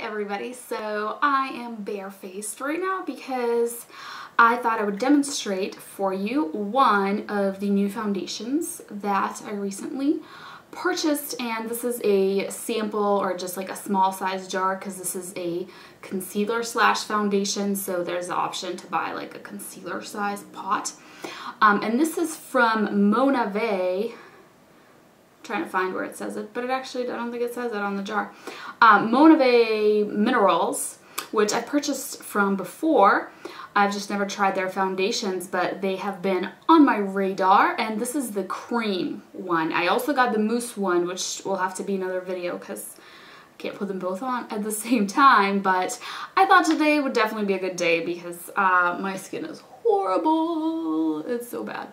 everybody. So I am barefaced right now because I thought I would demonstrate for you one of the new foundations that I recently purchased, and this is a sample or just like a small size jar because this is a concealer slash foundation, so there's the option to buy like a concealer size pot. And this is from Monave. Trying to find where it says it, but it actually, I don't think it says it on the jar. Monave Minerals, which I purchased from before. I've just never tried their foundations, but they have been on my radar, and this is the cream one. I also got the mousse one, which will have to be another video because I can't put them both on at the same time, but I thought today would definitely be a good day because my skin is horrible. It's so bad.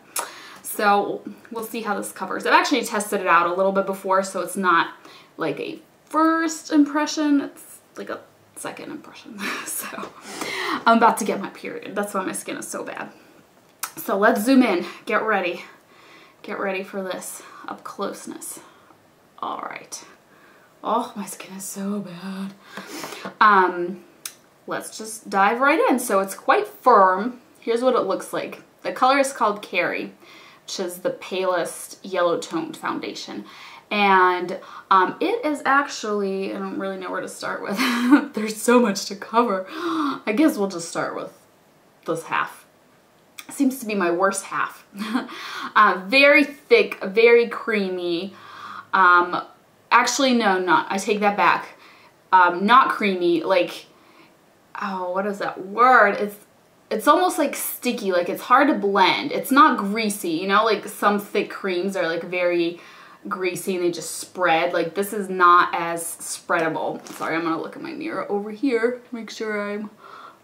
So we'll see how this covers. I've actually tested it out a little bit before, so it's not like a first impression, it's like a second impression. So I'm about to get my period. That's why my skin is so bad. So let's zoom in. Get ready. Get ready for this up closeness. All right. Oh, my skin is so bad. Let's just dive right in. So it's quite firm. Here's what it looks like. The color is called Kerrie, which is the palest yellow toned foundation. And it is actually, I don't really know where to start with. There's so much to cover. I guess we'll just start with this half. Seems to be my worst half. Very thick, very creamy. Actually, no, not. I take that back. Not creamy, like, oh, what is that word? It's almost like sticky, like it's hard to blend. It's not greasy, you know, like some thick creams are like very greasy and they just spread. Like this is not as spreadable. Sorry, I'm gonna look at my mirror over here, make sure I'm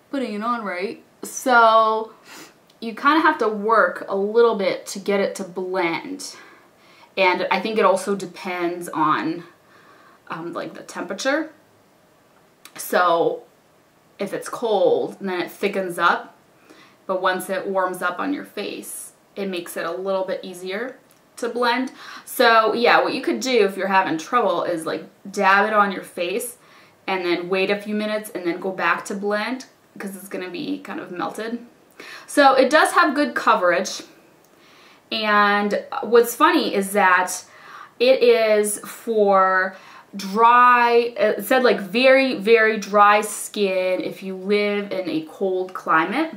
putting it on right. So you kind of have to work a little bit to get it to blend. And I think it also depends on like the temperature. So if it's cold, then it thickens up. But once it warms up on your face, it makes it a little bit easier to blend. So yeah, what you could do if you're having trouble is like dab it on your face and then wait a few minutes and then go back to blend because it's going to be kind of melted. So it does have good coverage. And what's funny is that it is for dry, it said like very, very dry skin if you live in a cold climate.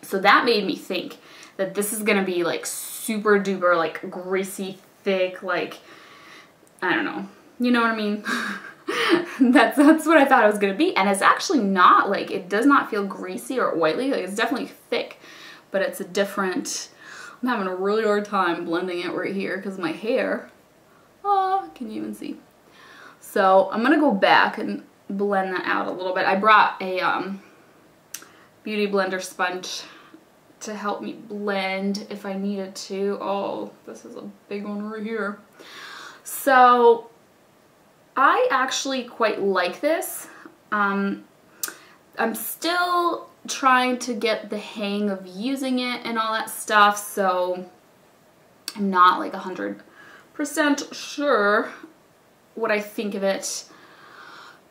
So that made me think that this is gonna be like super duper like greasy, thick, like, I don't know, you know what I mean? that's what I thought it was gonna be, and it's actually not. Like, it does not feel greasy or oily. Like, it's definitely thick, but it's a different, I'm having a really hard time blending it right here because my hair, oh, can you even see? So I'm gonna go back and blend that out a little bit. I brought a beauty blender sponge to help me blend if I needed to. Oh, this is a big one right here. So I actually quite like this. I'm still trying to get the hang of using it and all that stuff, so I'm not like 100% sure what I think of it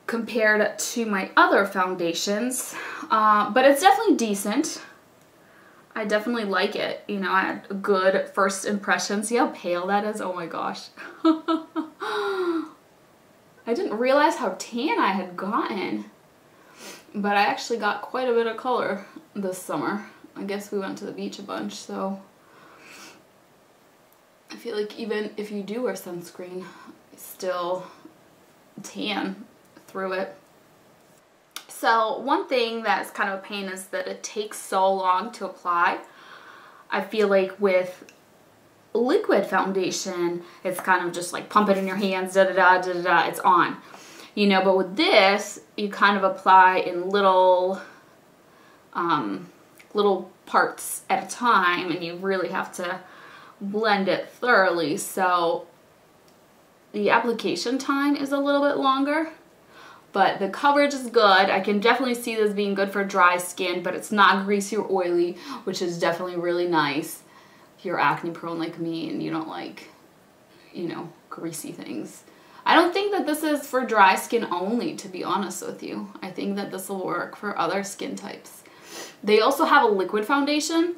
compared to my other foundations, but it's definitely decent. I definitely like it. You know, I had a good first impression. See how pale that is? Oh my gosh. I didn't realize how tan I had gotten, but I actually got quite a bit of color this summer. I guess we went to the beach a bunch, so I feel like even if you do wear sunscreen, it's still tan through it. So one thing that's kind of a pain is that it takes so long to apply. I feel like with liquid foundation, it's kind of just like pump it in your hands, da da da da da, it's on. You know, but with this, you kind of apply in little little parts at a time, and you really have to blend it thoroughly. So the application time is a little bit longer, but the coverage is good. I can definitely see this being good for dry skin, but it's not greasy or oily, which is definitely really nice if you're acne prone like me and you don't like, you know, greasy things. I don't think that this is for dry skin only, to be honest with you. I think that this will work for other skin types. They also have a liquid foundation,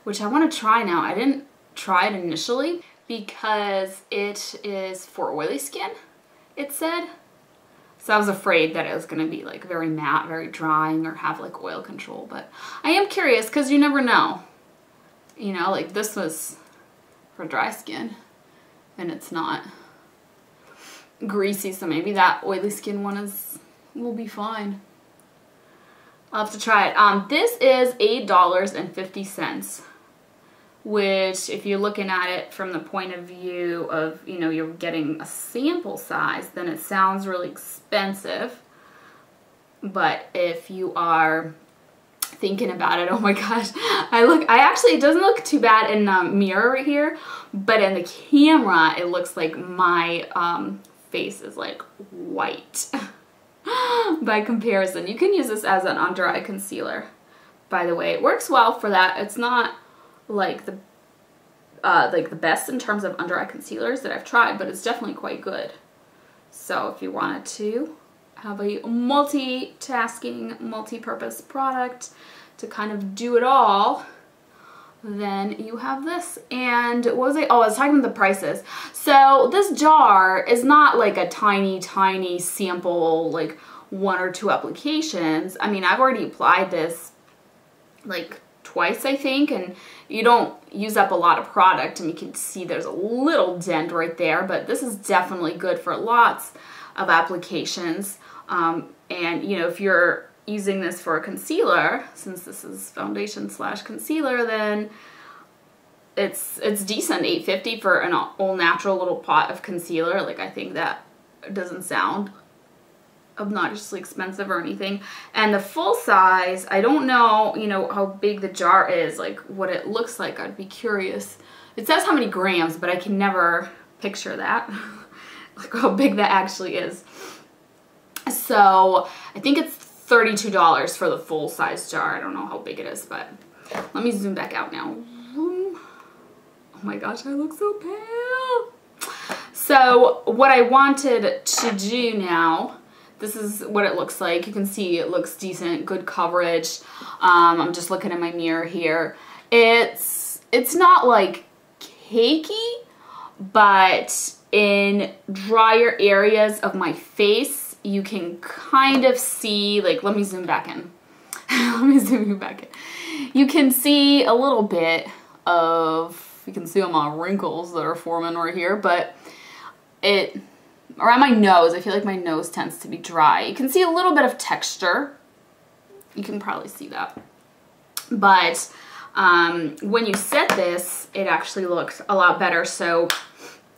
which I want to try now. I didn't try it initially because it is for oily skin, it said. So I was afraid that it was going to be like very matte, very drying, or have like oil control. But I am curious because you never know. You know, like this was for dry skin and it's not greasy, so maybe that oily skin one will be fine. I'll have to try it. This is $8.50, which if you're looking at it from the point of view of, you know, you're getting a sample size, then it sounds really expensive. But if you are thinking about it, oh my gosh, it doesn't look too bad in the mirror right here, but in the camera, it looks like my face is like white. By comparison, you can use this as an under eye concealer, by the way. It works well for that. It's not like the best in terms of under eye concealers that I've tried, but it's definitely quite good. So if you wanted to have a multitasking, multi-purpose product to kind of do it all, then you have this. And what was I was talking about the prices. So this jar is not like a tiny sample, like 1 or 2 applications. I mean, I've already applied this like twice, I think, and you don't use up a lot of product, and you can see there's a little dent right there, but this is definitely good for lots of applications. And you know, if you're using this for a concealer, since this is foundation slash concealer, then it's decent. $8.50 for an all natural little pot of concealer. Like, I think that doesn't sound obnoxiously expensive or anything. And the full size, I don't know, you know, how big the jar is, like what it looks like. I'd be curious. It says how many grams, but I can never picture that, like how big that actually is. So I think it's $32 for the full size jar. I don't know how big it is, but let me zoom back out now. Oh my gosh, I look so pale. So what I wanted to do now, this is what it looks like. You can see it looks decent, good coverage. I'm just looking at my mirror here. It's not like cakey, but in drier areas of my face, you can kind of see, like, let me zoom back in. Let me zoom you back in. You can see a little bit of, you can see all my wrinkles that are forming right here, but around my nose, I feel like my nose tends to be dry. You can see a little bit of texture. You can probably see that. But when you set this, it actually looks a lot better. So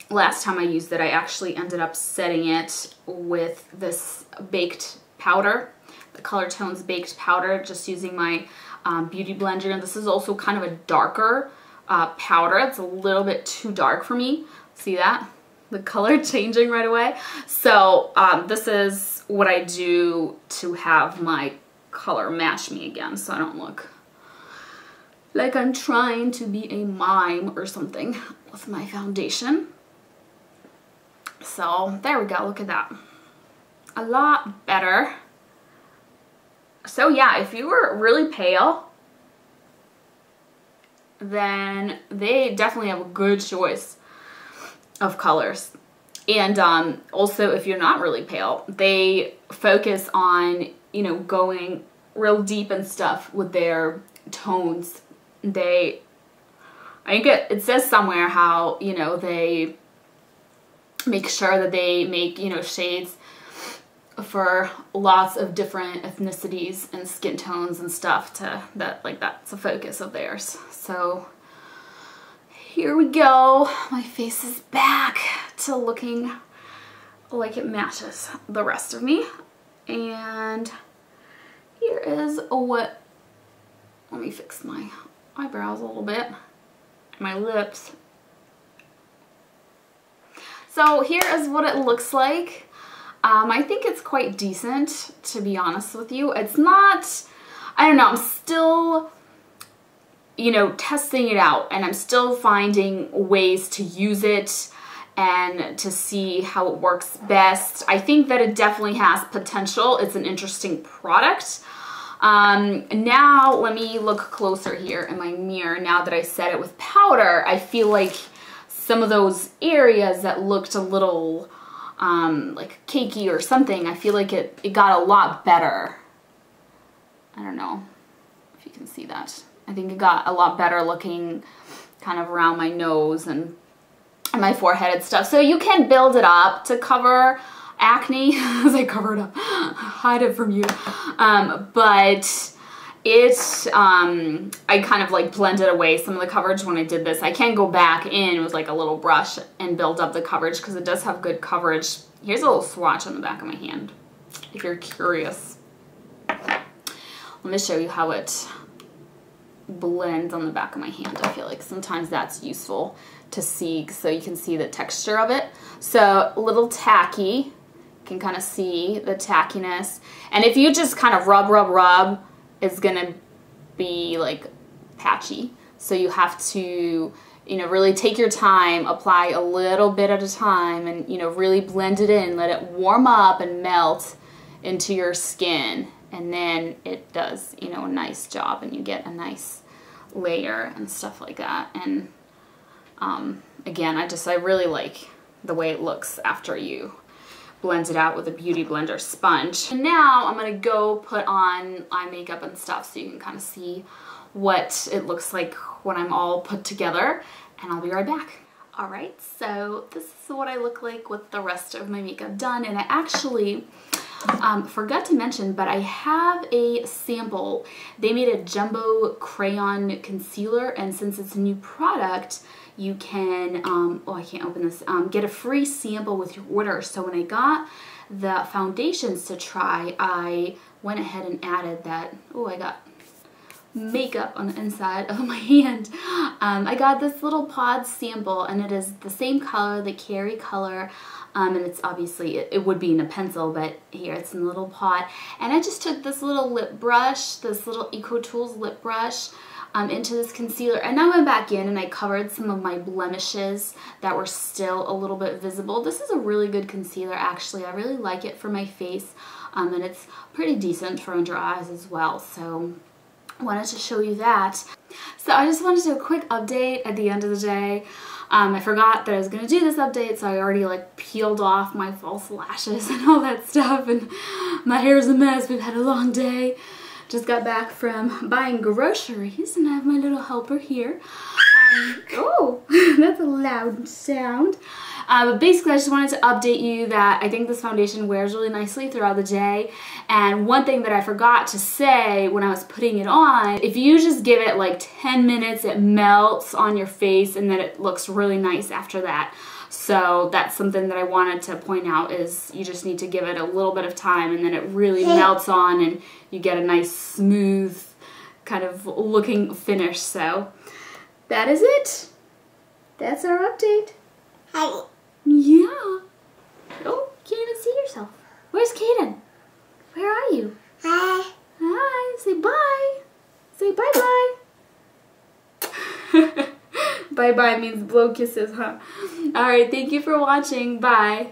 last time I used it, I actually ended up setting it with this baked powder, the Color Tones baked powder, just using my beauty blender. And this is also kind of a darker powder. It's a little bit too dark for me. See that? The color changing right away. So this is what I do to have my color match me again, so I don't look like I'm trying to be a mime or something with my foundation. So there we go, look at that. A lot better. So yeah, if you were really pale, then they definitely have a good choice of colors. And also, if you're not really pale, they focus on, you know, going real deep and stuff with their tones. I think it says somewhere how, you know, they make sure that they make, you know, shades for lots of different ethnicities and skin tones and stuff, that's a focus of theirs. So here we go. My face is back to looking like it matches the rest of me. And here is let me fix my eyebrows a little bit, my lips. So here is what it looks like. I think it's quite decent, to be honest with you. It's not, I don't know, I'm still, you know, testing it out, and I'm still finding ways to use it and to see how it works best. I think that it definitely has potential. It's an interesting product. Now let me look closer here in my mirror. Now that I set it with powder, I feel like some of those areas that looked a little like cakey or something, I feel like it got a lot better. I don't know if you can see that. I think it got a lot better looking kind of around my nose and my forehead and stuff. So you can build it up to cover acne as I cover it up, hide it from you. But it, I kind of like blended away some of the coverage when I did this. I can go back in with like a little brush and build up the coverage because it does have good coverage. Here's a little swatch on the back of my hand, if you're curious. Let me show you how it blends on the back of my hand. I feel like sometimes that's useful to see so you can see the texture of it. So a little tacky, you can kind of see the tackiness. And if you just kind of rub, it's gonna be like patchy. So you have to, you know, really take your time, apply a little bit at a time, and, you know, really blend it in, let it warm up and melt into your skin. And then it does, you know, a nice job and you get a nice layer and stuff like that. And again, I really like the way it looks after you blend it out with a Beauty Blender sponge. And now I'm gonna go put on eye makeup and stuff so you can kind of see what it looks like when I'm all put together, and I'll be right back. All right, so this is what I look like with the rest of my makeup done, and I actually forgot to mention, but I have a sample. They made a jumbo crayon concealer, and since it's a new product, you can, oh, I can't open this, get a free sample with your order. So when I got the foundations to try, I went ahead and added that. Oh, I got makeup on the inside of my hand. I got this little pod sample, and it is the same color, the Kerrie color, and it's obviously, it would be in a pencil, but here it's in a little pot. And I just took this little lip brush, this little Ecru Tools lip brush, into this concealer, and I went back in and I covered some of my blemishes that were still a little bit visible. This is a really good concealer, actually. I really like it for my face, and it's pretty decent for under eyes as well. So I wanted to show you that. So I just wanted to do a quick update at the end of the day. I forgot that I was going to do this update, so I already like peeled off my false lashes and all that stuff, and my hair's a mess. We've had a long day. Just got back from buying groceries, and I have my little helper here. Oh, that's a loud sound. But basically, I just wanted to update you that I think this foundation wears really nicely throughout the day. And one thing that I forgot to say when I was putting it on, if you just give it like 10 minutes, it melts on your face, and then it looks really nice after that. So that's something that I wanted to point out, is you just need to give it a little bit of time, and then it really melts on and you get a nice smooth kind of looking finish. So that is it. That's our update. Hi. Yeah. Oh, you can't even see yourself. Where's Kaden? Where are you? Hi. Hi. Say bye. Say bye-bye. Bye-bye means blow kisses, huh? Alright, thank you for watching. Bye.